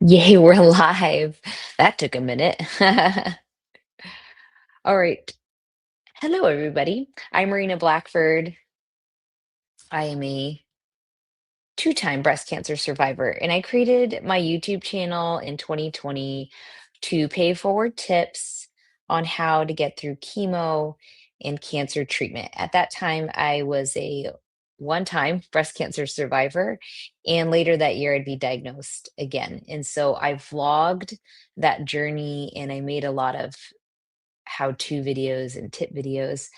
Yay, we're live. That took a minute. All right. Hello, everybody. I'm Marina Blackford. I am a two-time breast cancer survivor, and I created my YouTube channel in 2020 to pay forward tips on how to get through chemo and cancer treatment. At that time, I was a one-time breast cancer survivor, and later that year, I'd be diagnosed again. And so I vlogged that journey, and I made a lot of how-to videos and tip videos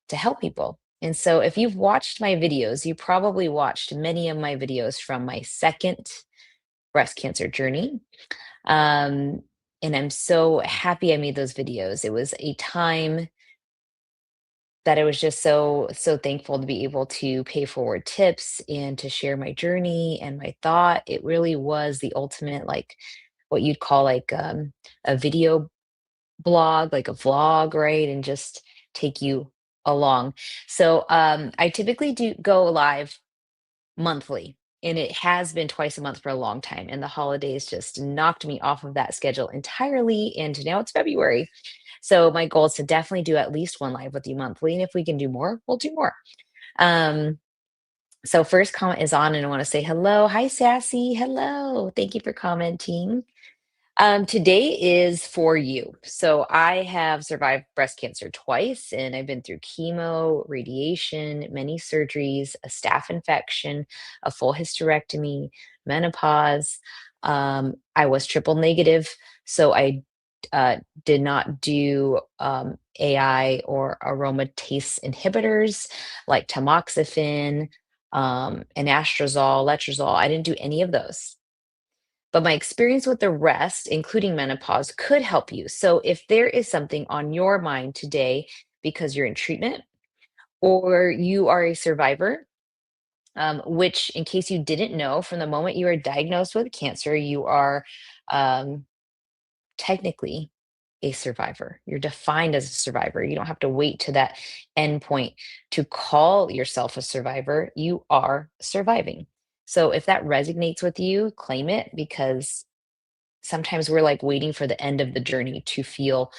to help people. And so if you've watched my videos, you probably watched many of my videos from my second breast cancer journey. Um, and I'm so happy I made those videos. It was a time that I was just so thankful to be able to pay forward tips and to share my journey and my thought. It really was the ultimate, like what you'd call like a video blog, like a vlog, right? And just take you along. So I typically do go live monthly, and it has been twice a month for a long time. And the holidays just knocked me off of that schedule entirely. And now it's February. So my goal is to definitely do at least one live with you monthly. And if we can do more, we'll do more. Um, so first comment is on, and I want to say hello. Hi, Sassy. Hello. Thank you for commenting. Today is for you. So I have survived breast cancer twice, and I've been through chemo, radiation, many surgeries, a staph infection, a full hysterectomy, menopause. I was triple negative, so I did not do AI or aromatase inhibitors like tamoxifen, anastrozole, letrozole. I didn't do any of those, but my experience with the rest, including menopause, could help you. So if there is something on your mind today because you're in treatment or you are a survivor, which, in case you didn't know, from the moment you are diagnosed with cancer, you are um, technically a survivor. You're defined as a survivor. You don't have to wait to that end point to call yourself a survivor. You are surviving. So if that resonates with you, claim it, because sometimes we're like waiting for the end of the journey to feel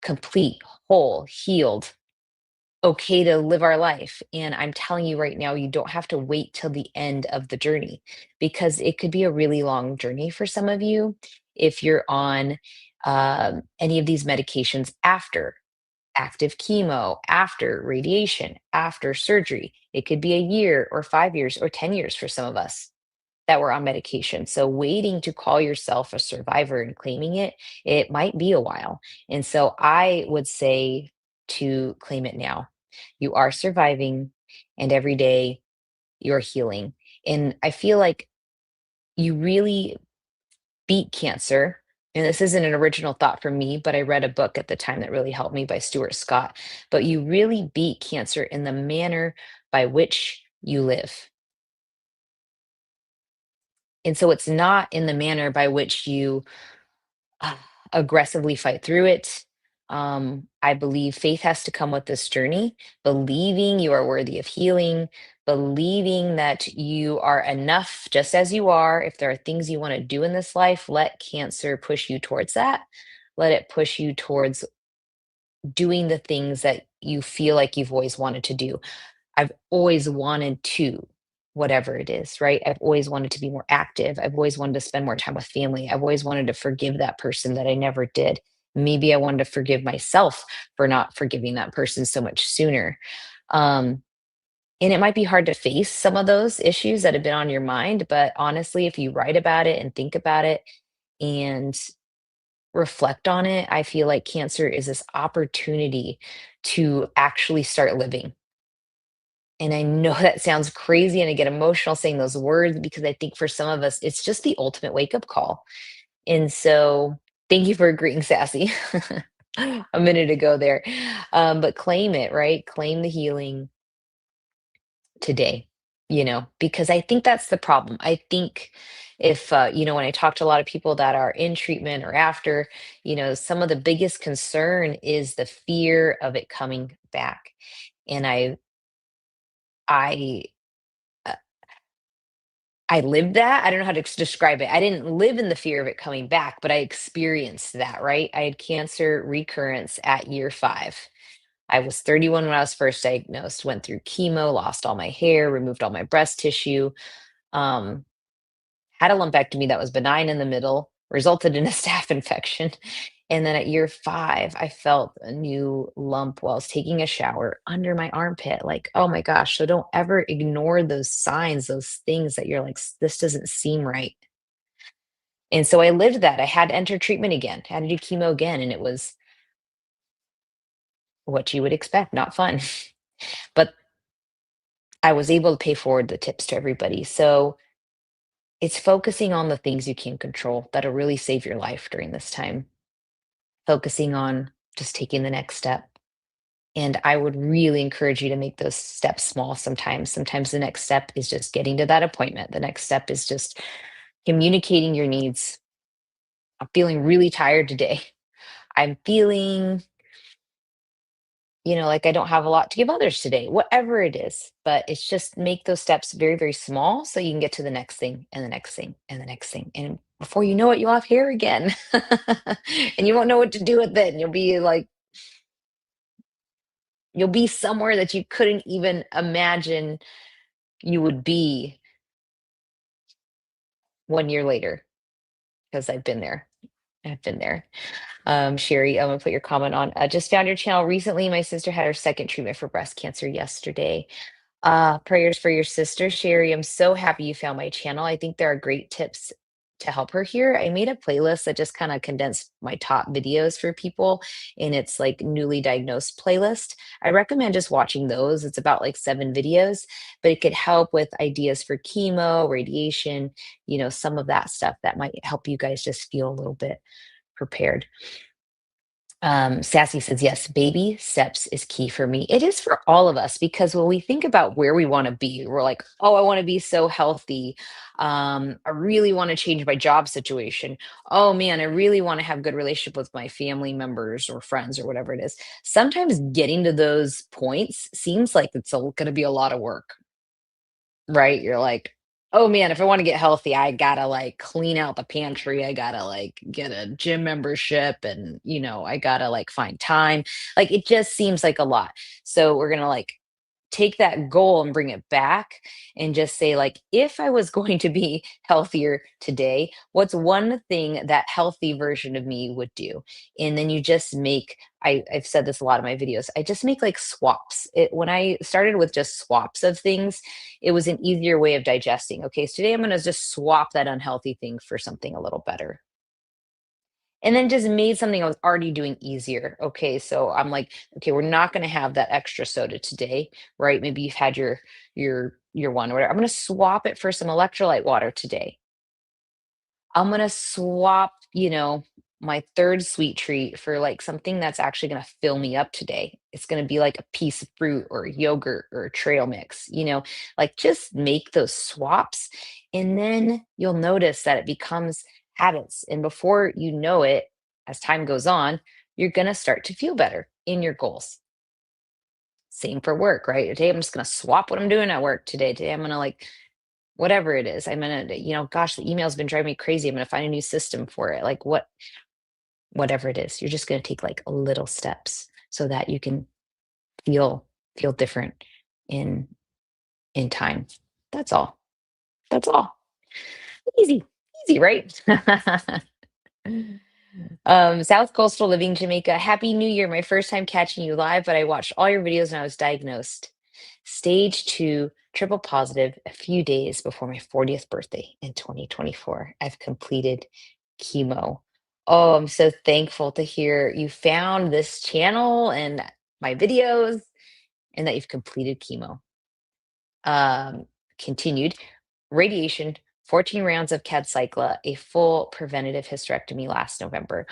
complete, whole, healed, okay to live our life. And I'm telling you right now, you don't have to wait till the end of the journey, because it could be a really long journey for some of you if you're on any of these medications after active chemo, after radiation, after surgery. It could be a year or 5 years or 10 years for some of us that were on medication. So waiting to call yourself a survivor and claiming it, it might be a while. And so I would say to claim it now. You are surviving, and every day you're healing. And I feel like you really beat cancer. And this isn't an original thought from me, but I read a book at the time that really helped me by Stuart Scott. But you really beat cancer in the manner by which you live. And so it's not in the manner by which you uh, aggressively fight through it. I believe faith has to come with this journey, believing you are worthy of healing, believing that you are enough just as you are. If there are things you want to do in this life, let cancer push you towards that. Let it push you towards doing the things that you feel like you've always wanted to do. I've always wanted to, whatever it is, right? I've always wanted to be more active. I've always wanted to spend more time with family. I've always wanted to forgive that person that I never did. Maybe I wanted to forgive myself for not forgiving that person so much sooner. Um, and it might be hard to face some of those issues that have been on your mind, but honestly, if you write about it and think about it and reflect on it, I feel like cancer is this opportunity to actually start living. And I know that sounds crazy, and I get emotional saying those words because I think for some of us, it's just the ultimate wake up call. And so thank you for agreeing, Sassy, a minute ago there. But claim it, right? Claim the healing today, because I think that's the problem. I think if, when I talk to a lot of people that are in treatment or after, some of the biggest concern is the fear of it coming back. And I, uh, I lived that. I don't know how to describe it. I didn't live in the fear of it coming back, but I experienced that, right? I had cancer recurrence at year 5. I was 31 when I was first diagnosed, went through chemo, lost all my hair, removed all my breast tissue, um, had a lumpectomy that was benign in the middle, resulted in a staph infection. And then at year 5, I felt a new lump while I was taking a shower under my armpit. Like, oh my gosh. So don't ever ignore those signs, those things that you're like, this doesn't seem right." And so I lived that. I had to enter treatment again, had to do chemo again. And it was what you would expect, not fun. But I was able to pay forward the tips to everybody. So it's focusing on the things you can control that'll really save your life during this time, focusing on just taking the next step. And I would really encourage you to make those steps small sometimes. Sometimes the next step is just getting to that appointment. The next step is just communicating your needs. I'm feeling really tired today. I'm feeling, like I don't have a lot to give others today, whatever it is. But it's just make those steps very, very small so you can get to the next thing and the next thing and the next thing. And before you know it, you'll have hair again. And you won't know what to do with it. And you'll be somewhere that you couldn't even imagine you would be 1 year later, because I've been there. I've been there. Sherry, I'm gonna put your comment on. Just found your channel recently. My sister had her second treatment for breast cancer yesterday. Prayers for your sister, Sherry. I'm so happy you found my channel. I think there are great tips to help her here. I made a playlist that just kind of condensed my top videos for people, and it's like newly diagnosed playlist. I recommend just watching those. It's about like 7 videos, but it could help with ideas for chemo, radiation, some of that stuff that might help you guys just feel a little bit prepared. Sassy says, yes, baby steps is key for me. It is for all of us because when we think about where we want to be, we're like, oh, I want to be so healthy. I really want to change my job situation. Oh man, I really want to have good relationship with my family members or friends or whatever it is. Sometimes getting to those points seems like it's going to be a lot of work. Right? You're like, "Oh, man, if I wanna get healthy, I gotta, like, clean out the pantry, I gotta, like, get a gym membership, and, I gotta, like, find time." Like, it just seems like a lot. So, we're gonna, like, take that goal and bring it back and just say, like, if I was going to be healthier today, what's one thing that healthy version of me would do? And then you just make I've said this a lot in my videos. I just make like swaps. When I started with just swaps of things, it was an easier way of digesting. Okay, so today I'm going to just swap that unhealthy thing for something a little better. And then just made something I was already doing easier. Okay, so I'm like, okay, we're not going to have that extra soda today, right? Maybe you've had your one or whatever. I'm going to swap it for some electrolyte water today. I'm gonna swap, my third sweet treat for like something that's actually gonna fill me up today. It's gonna be like a piece of fruit or yogurt or a trail mix, like just make those swaps. And then you'll notice that it becomes habits. And before you know it, as time goes on, you're gonna start to feel better in your goals. Same for work, right? Today I'm just gonna swap what I'm doing at work today. Today I'm gonna like whatever it is. I'm gonna, gosh, the email's been driving me crazy. I'm gonna find a new system for it. Like whatever it is, you're just gonna take like little steps so that you can feel feel different in time. That's all. That's all. Easy. Easy, right? South Coastal Living, Jamaica. Happy New Year. My first time catching you live, but I watched all your videos and I was diagnosed stage 2 triple positive a few days before my 40th birthday in 2024. I've completed chemo. Oh, I'm so thankful to hear you found this channel and my videos and that you've completed chemo. Um, Continued radiation, 14 rounds of Cadcycla, a full preventative hysterectomy last November.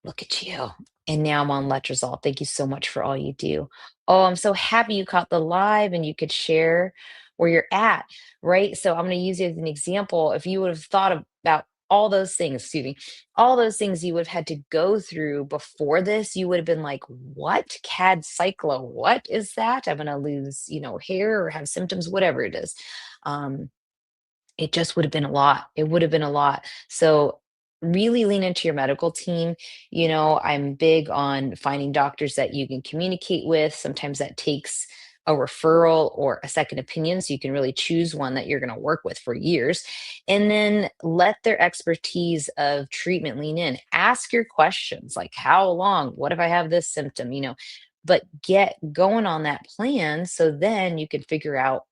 Look at you. And now I'm on letrozole. Thank you so much for all you do. Oh, I'm so happy you caught the live and you could share where you're at, right? So I'm going to use you as an example. If you would have thought about all those things, excuse me, all those things you would have had to go through before this, you would have been like, what? Cyclo? What is that? I'm going to lose, hair or have symptoms, whatever it is. Um, it just would have been a lot. It would have been a lot. So really lean into your medical team. You know, I'm big on finding doctors that you can communicate with. Sometimes that takes a referral or a second opinion. So you can really choose one that you're going to work with for years. And then let their expertise of treatment lean in. Ask your questions like, how long? What if I have this symptom? But get going on that plan so then you can figure out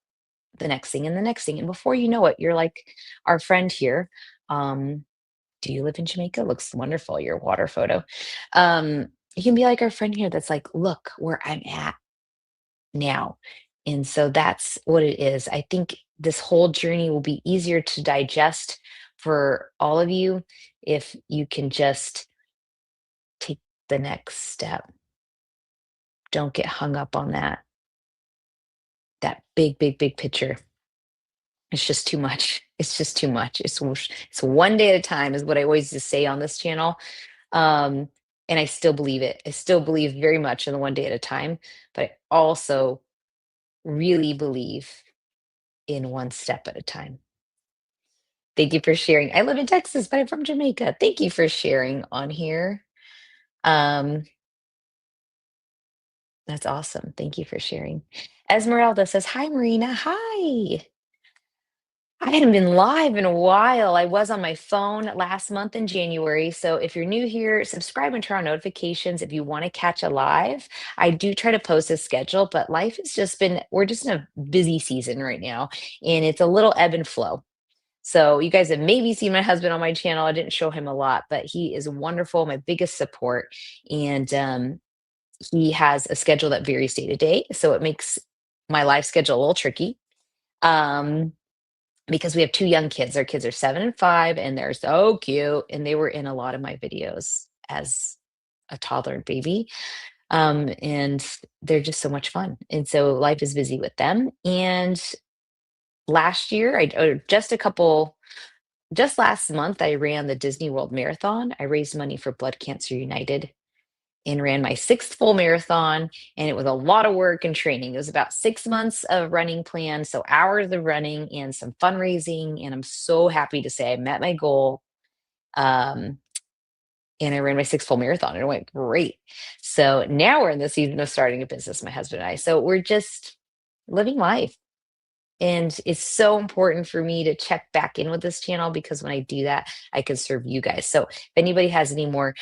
the next thing and the next thing. And before you know it, you're like our friend here. Um, do you live in Jamaica? Looks wonderful, your water photo. You can be like our friend here that's like, look where I'm at now. And so that's what it is. I think this whole journey will be easier to digest for all of you if you can just take the next step. Don't get hung up on that big, big, big picture. It's just too much. It's just too much. It's one day at a time is what I always just say on this channel. Um, and I still believe it. I still believe very much in the one day at a time, but I also really believe in one step at a time. Thank you for sharing. I live in Texas, but I'm from Jamaica. Thank you for sharing on here. Um, that's awesome. Thank you for sharing. Esmeralda says, "Hi, Marina. Hi. I hadn't been live in a while. I was on my phone last month in January. So if you're new here, subscribe and turn on notifications if you want to catch a live. I do try to post a schedule, but life has just been, we're just in a busy season right now, and it's a little ebb and flow. So you guys have maybe seen my husband on my channel. I didn't show him a lot, but he is wonderful, my biggest support. And he has a schedule that varies day to day. So it makes my life schedule a little tricky. Um, because we have 2 young kids. Our kids are 7 and 5, and they're so cute, and they were in a lot of my videos as a toddler and baby, and they're just so much fun, and so life is busy with them, and last year, just last month, I ran the Disney World Marathon. I raised money for Blood Cancer United and ran my 6th full marathon, and it was a lot of work and training. It was about 6 months of running plan, so hours of running and some fundraising, and I'm so happy to say I met my goal, um, and I ran my 6th full marathon, and it went great. So now we're in the season of starting a business, my husband and I. So we're just living life. And it's so important for me to check back in with this channel because when I do that, I can serve you guys. So if anybody has any more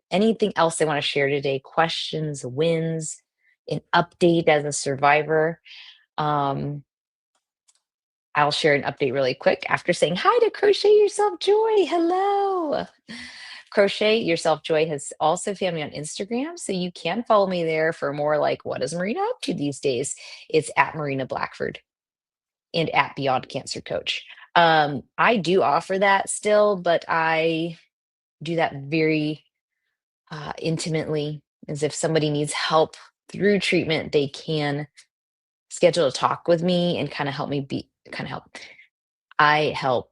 anything else they want to share today, questions, wins, an update as a survivor, um, I'll share an update really quick after saying hi to Crochet Yourself Joy. Hello. Crochet Yourself Joy has also found me on Instagram. So you can follow me there for more like what is Marina up to these days? It's at Marina Blackford and at Beyond Cancer Coach. I do offer that still, but I do that very intimately, as if somebody needs help through treatment, they can schedule a talk with me and kind of help me be kind of help. I help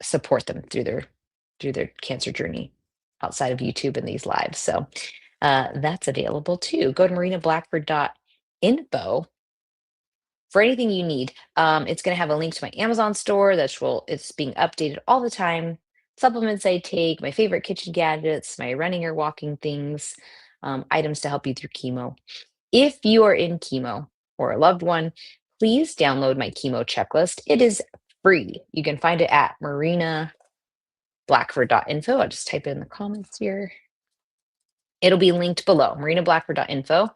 support them through their cancer journey outside of YouTube and these lives. So that's available too. Go to marinablackford.info for anything you need. It's going to have a link to my Amazon store it's being updated all the time. Supplements I take, my favorite kitchen gadgets, my running or walking things, items to help you through chemo. If you are in chemo or a loved one, please download my chemo checklist. It is free. You can find it at marinablackford.info. I'll just type it in the comments here. It'll be linked below, marinablackford.info,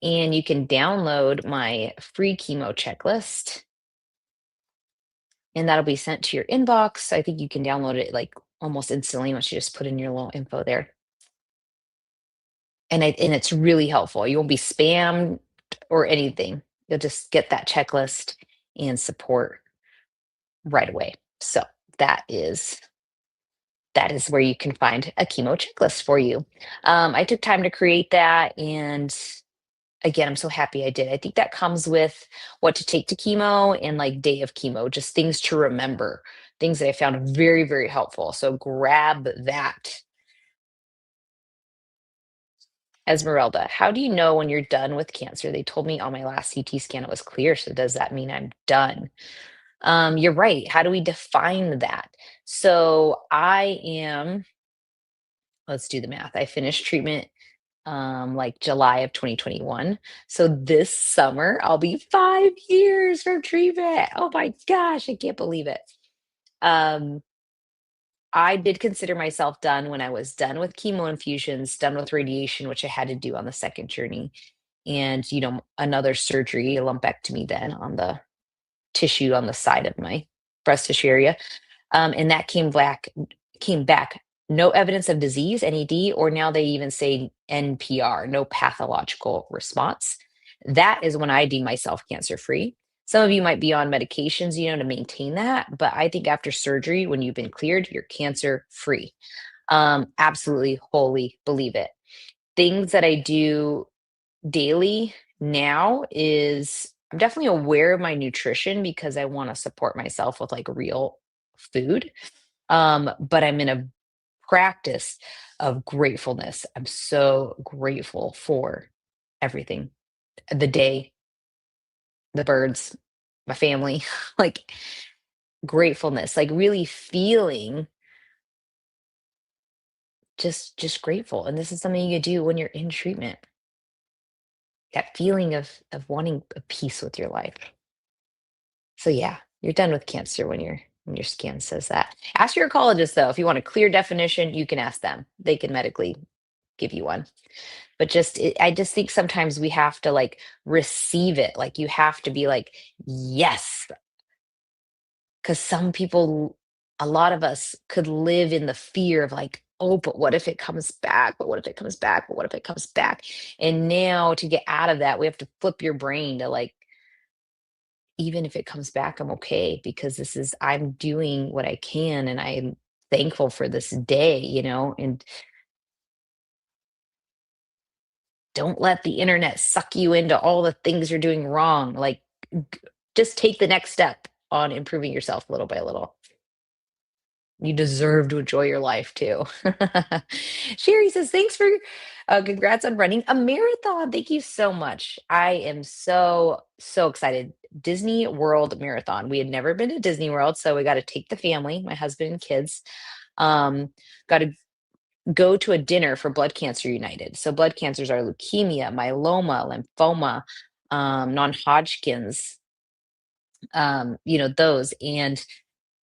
and you can download my free chemo checklist, and that'll be sent to your inbox. I think you can download it like almost instantly once you just put in your little info there. And it's really helpful. You won't be spammed or anything. You'll just get that checklist and support right away. So that is that is where you can find a chemo checklist for you. I took time to create that, and again, I'm so happy I did. I think that comes with what to take to chemo and like day of chemo, just things to remember, things that I found very, very helpful. So grab that. Esmeralda, how do you know when you're done with cancer? They told me on my last CT scan it was clear. So does that mean I'm done? You're right. How do we define that? So I am, let's do the math. I finished treatment like July of 2021. So this summer I'll be 5 years from treatment. Oh my gosh, I can't believe it. Um, I did consider myself done when I was done with chemo infusions, done with radiation, which I had to do on the second journey, and another surgery, a lumpectomy then on the tissue on the side of my breast tissue area. And that came back no evidence of disease, NED, or now they even say NPR, no pathological response. That is when I deem myself cancer free. Some of you might be on medications, to maintain that, but I think after surgery, when you've been cleared, you're cancer free. Absolutely, wholly believe it. Things that I do daily now is I'm definitely aware of my nutrition because I want to support myself with like real food. But I'm in a practice of gratefulness. I'm so grateful for everything, the day, the birds, my family, like gratefulness, like really feeling just grateful. And this is something you do when you're in treatment. That feeling of wanting a peace with your life. So yeah, you're done with cancer when your scan says that. Ask your oncologist though, if you want a clear definition, you can ask them. They can medically give you one. But I just think sometimes we have to like receive it. Like you have to be like, yes, because some people, a lot of us could live in the fear of like, oh, but what if it comes back? But what if it comes back? But what if it comes back? And now to get out of that, we have to flip your brain to like, even if it comes back, I'm okay because I'm doing what I can and I'm thankful for this day, and don't let the internet suck you into all the things you're doing wrong. Like, g- just take the next step on improving yourself little by little. You deserve to enjoy your life too. Sherry says, thanks for congrats on running a marathon. Thank you so much. I am so excited. Disney World Marathon. We had never been to Disney World, so we got to take the family, my husband and kids. Um, got to go to a dinner for Blood Cancer United. So blood cancers are leukemia, myeloma, lymphoma, non-Hodgkin's, those. And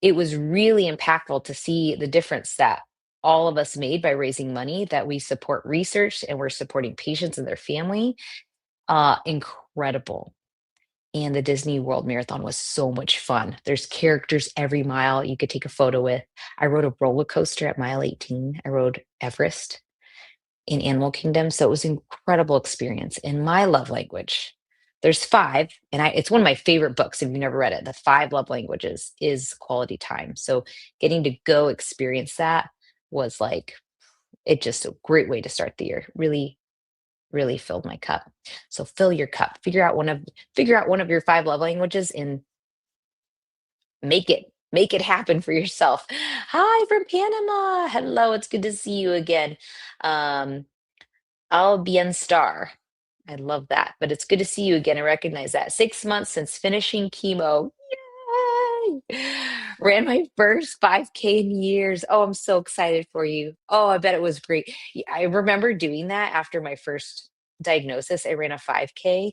it was really impactful to see the difference that all of us made by raising money, that we support research and we're supporting patients and their family. Incredible. And the Disney World Marathon was so much fun. There's characters every mile you could take a photo with. I rode a roller coaster at mile 18. I rode Everest in Animal Kingdom. So it was an incredible experience. In my love language, there's five, and it's one of my favorite books. If you've never read it, The Five Love Languages is quality time. So getting to go experience that was like it just a great way to start the year. Really, really filled my cup. So fill your cup. Figure out one of your five love languages and make it happen for yourself. Hi from Panama. Hello, it's good to see you again. Um, Al bien star. I love that. But it's good to see you again. I recognize that. 6 months since finishing chemo. Yay! Ran my first 5K in years. Oh, I'm so excited for you. Oh, I bet it was great. I remember doing that after my first diagnosis. I ran a 5K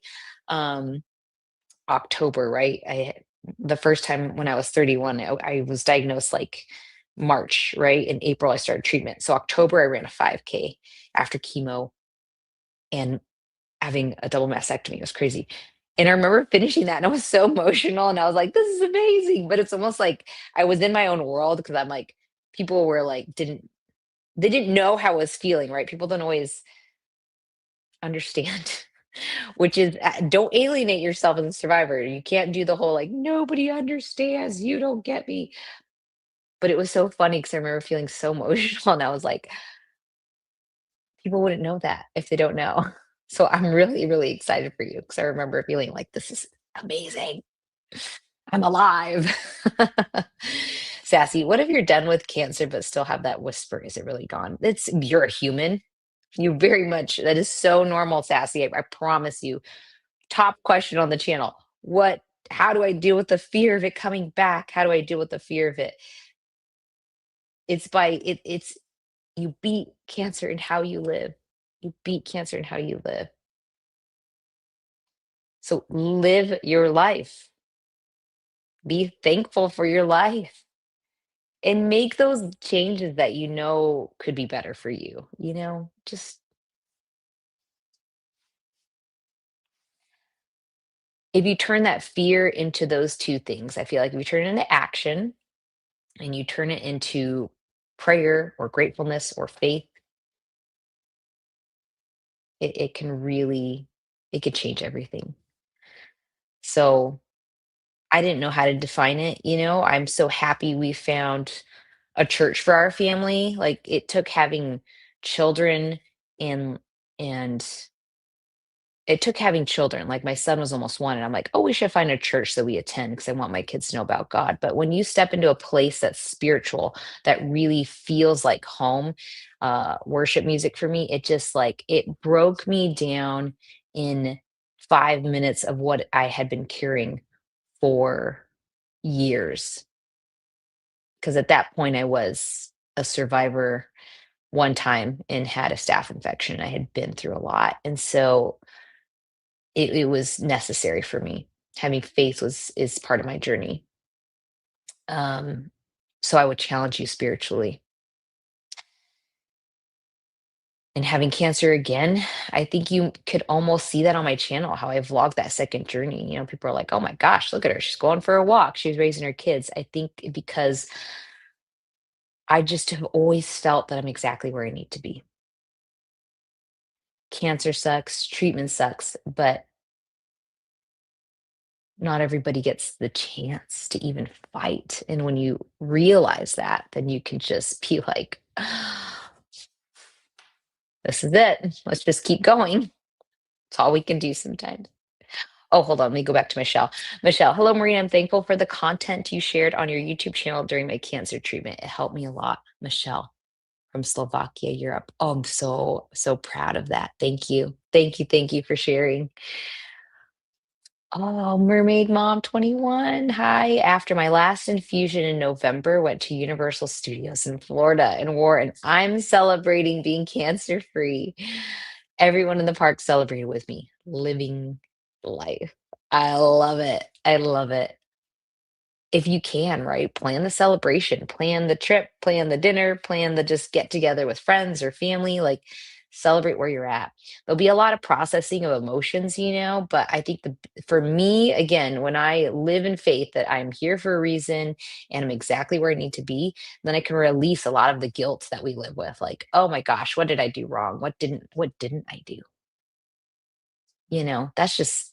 October, right? The first time when I was 31, I was diagnosed like March, right? In April, I started treatment. So October, I ran a 5K after chemo and having a double mastectomy. It was crazy. And I remember finishing that and I was so emotional and I was like, this is amazing. But it's almost like I was in my own world because I'm like, people were like, they didn't know how I was feeling, right? People don't always understand, which is don't alienate yourself as a survivor. You can't do the whole like, nobody understands, you don't get me. But it was so funny because I remember feeling so emotional and I was like, people wouldn't know that if they don't know. So I'm really, really excited for you because I remember feeling like this is amazing. I'm alive. Sassy, what if you're done with cancer but still have that whisper? Is it really gone? You're a human. You very much, that is so normal, Sassy. I promise you. Top question on the channel. What how do I deal with the fear of it coming back? How do I deal with the fear of it? It's you beat cancer in how you live. You beat cancer in how you live. So live your life. Be thankful for your life and make those changes that you know could be better for you, Just if you turn that fear into those two things, I feel like if you turn it into action and you turn it into prayer or gratefulness or faith, it can really it could change everything. So I didn't know how to define it. I'm so happy we found a church for our family. Like it took having children and and it took having children. Like my son was almost one, and I'm like, oh, we should find a church that we attend because I want my kids to know about God. But when you step into a place that's spiritual, that really feels like home, worship music for me, it just like it broke me down in 5 minutes of what I had been carrying for years. Because at that point, I was a survivor one time and had a staph infection. I had been through a lot. And so it was necessary for me. Having faith is part of my journey. Um, so I would challenge you spiritually. And having cancer again, I think you could almost see that on my channel, how I vlogged that second journey. People are like, oh my gosh, look at her. She's going for a walk. She's raising her kids. I think because I just have always felt that I'm exactly where I need to be. Cancer sucks, treatment sucks, but not everybody gets the chance to even fight. And when you realize that, then you can just be like, this is it. Let's just keep going. It's all we can do sometimes. Oh, hold on. Let me go back to Michelle. Michelle, hello, Marina. I'm thankful for the content you shared on your YouTube channel during my cancer treatment. It helped me a lot. Michelle from Slovakia, Europe. Oh, I'm so, so proud of that. Thank you. Thank you. Thank you for sharing. Oh, Mermaid Mom 21. Hi. After my last infusion in November, went to Universal Studios in Florida and wore, and I'm celebrating being cancer free. Everyone in the park celebrated with me, living life. I love it. I love it. If you can, right? Plan the celebration, plan the trip, plan the dinner, plan the just get together with friends or family, like celebrate where you're at. There'll be a lot of processing of emotions, but I think for me, again, when I live in faith that I'm here for a reason and I'm exactly where I need to be, then I can release a lot of the guilt that we live with. Like, oh my gosh, what did I do wrong? What didn't I do? That's just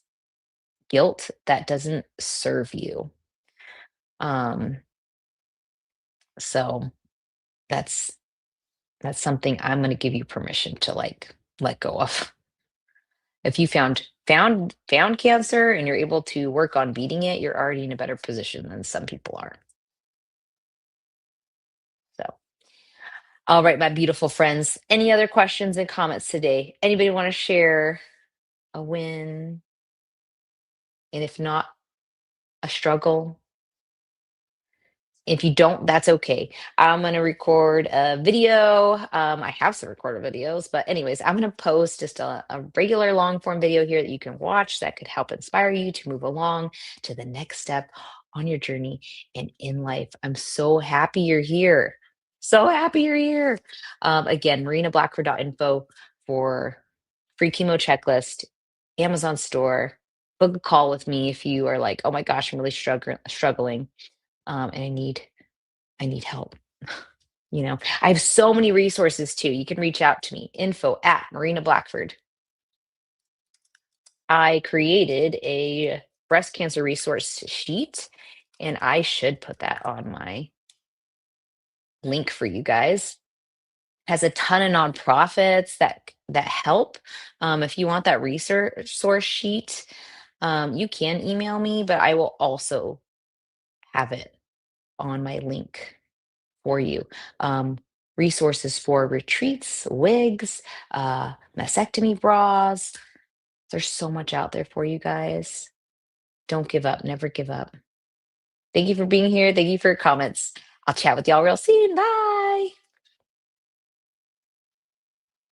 guilt that doesn't serve you. Um, so that's That's something I'm gonna give you permission to, like, let go of. If you found cancer and you're able to work on beating it, you're already in a better position than some people are. So, all right, my beautiful friends. Any other questions and comments today? Anybody wanna share a win? And if not, a struggle? If you don't, that's okay. I'm gonna record a video. I have some recorded videos, but anyways, I'm gonna post just a regular long form video here that you can watch that could help inspire you to move along to the next step on your journey and in life. I'm so happy you're here. So happy you're here. Again, marinablackford.info for free chemo checklist, Amazon store. Book a call with me if you are like, oh my gosh, I'm really struggling and I need help. I have so many resources too. You can reach out to me, info at Marina Blackford. I created a breast cancer resource sheet, and I should put that on my link for you guys. Has a ton of nonprofits that help. If you want that research source sheet, you can email me, but I will also have it on my link for you. Resources for retreats, wigs, mastectomy bras. There's so much out there for you guys. Don't give up. Never give up. Thank you for being here. Thank you for your comments. I'll chat with y'all real soon. Bye.